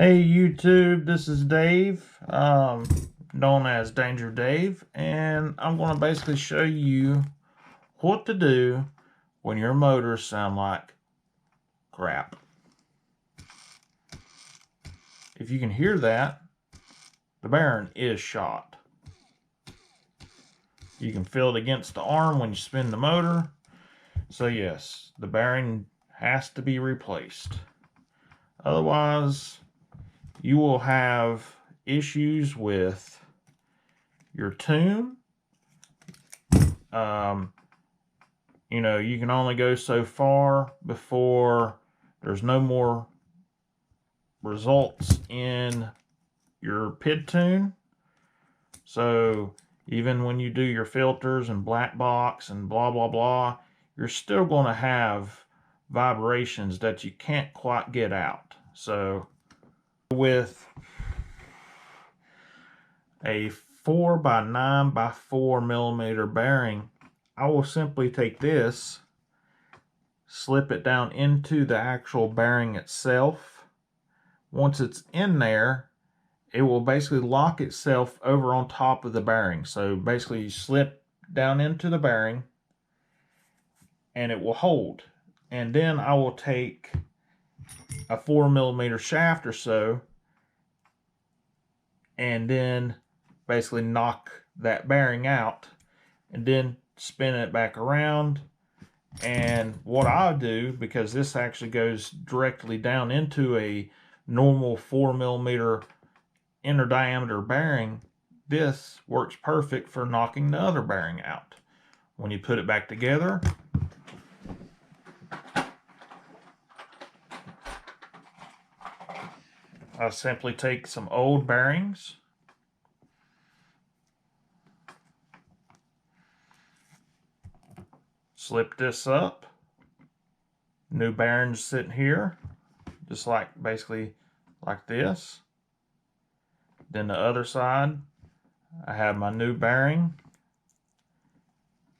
Hey YouTube, this is Dave, known as Danger Dave, and I'm going to basically show you what to do when your motors sound like crap. If you can hear that, the bearing is shot. You can feel it against the arm when you spin the motor. So yes, the bearing has to be replaced. Otherwise, you will have issues with your tune. You can only go so far before there's no more results in your PID tune. So even when you do your filters and black box and blah blah blah, you're still going to have vibrations that you can't quite get out. So with a 4 by 9 by 4 millimeter bearing, I will simply take this, slip it down into the actual bearing itself. Once it's in there, it will basically lock itself over on top of the bearing. So basically you slip down into the bearing and it will hold. And then I will take a 4 millimeter shaft or so and then basically knock that bearing out and then spin it back around. And what I'll do, because this actually goes directly down into a normal 4 millimeter inner diameter bearing, this works perfect for knocking the other bearing out. When you put it back together, I'll simply take some old bearings, slip this up, new bearings sitting here, just like basically like this. Then the other side, I have my new bearing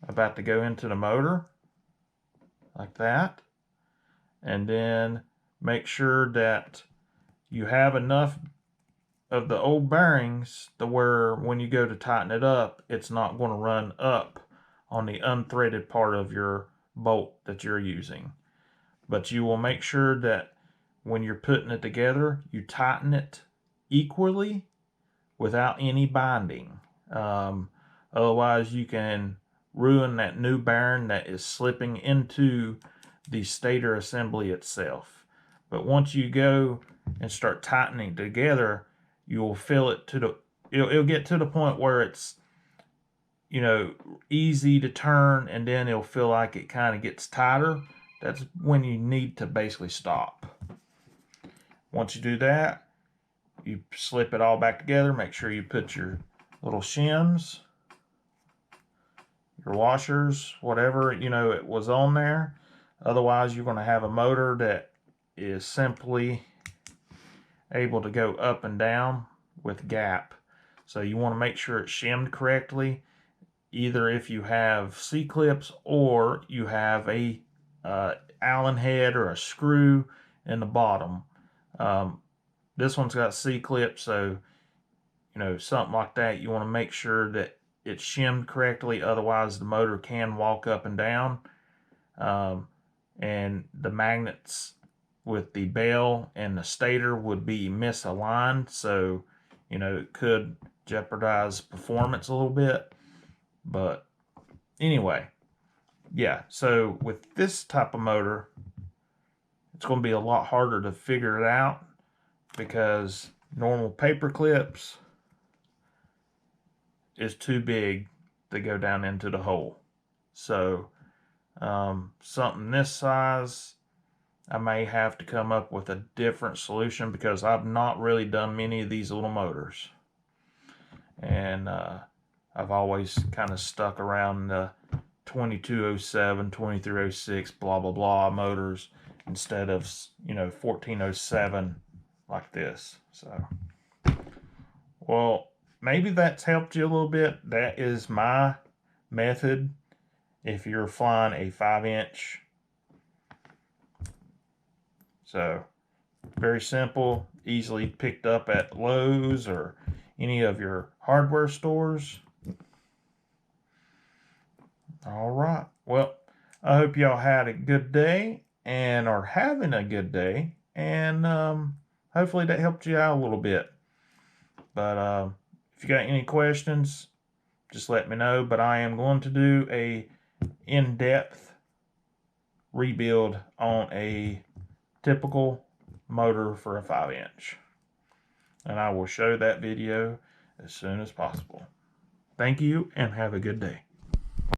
about to go into the motor, like that. And then make sure that you have enough of the old bearings to where when you go to tighten it up, it's not going to run up on the unthreaded part of your bolt that you're using. But you will make sure that when you're putting it together, you tighten it equally without any binding. Otherwise you can ruin that new bearing that is slipping into the stator assembly itself. But once you go and start tightening together, you will feel it to the, it'll get to the point where it's, easy to turn, and then it'll feel like it kind of gets tighter. That's when you need to basically stop. Once you do that, you slip it all back together. Make sure you put your little shims, your washers, whatever, it was on there. Otherwise, you're going to have a motor that is simply able to go up and down with gap. So you want to make sure it's shimmed correctly, either if you have C-clips or you have a Allen head or a screw in the bottom. This one's got C-clips, so something like that, you want to make sure that it's shimmed correctly, otherwise the motor can walk up and down. And the magnets with the bell and the stator would be misaligned, so it could jeopardize performance a little bit. But anyway, yeah, so with this type of motor, it's going to be a lot harder to figure it out, because normal paper clips is too big to go down into the hole. So something this size, I may have to come up with a different solution, because I've not really done many of these little motors, and I've always kind of stuck around the 2207, 2306, blah blah blah motors instead of 1407 like this. So, well, maybe that's helped you a little bit. That is my method if you're flying a 5-inch. So Very simple, easily picked up at Lowe's or any of your hardware stores. All right. Well, I hope y'all had a good day and are having a good day. And hopefully that helped you out a little bit. But if you got any questions, just let me know. But I am going to do a in-depth rebuild on a typical motor for a 5-inch. And I will show that video as soon as possible. Thank you and have a good day.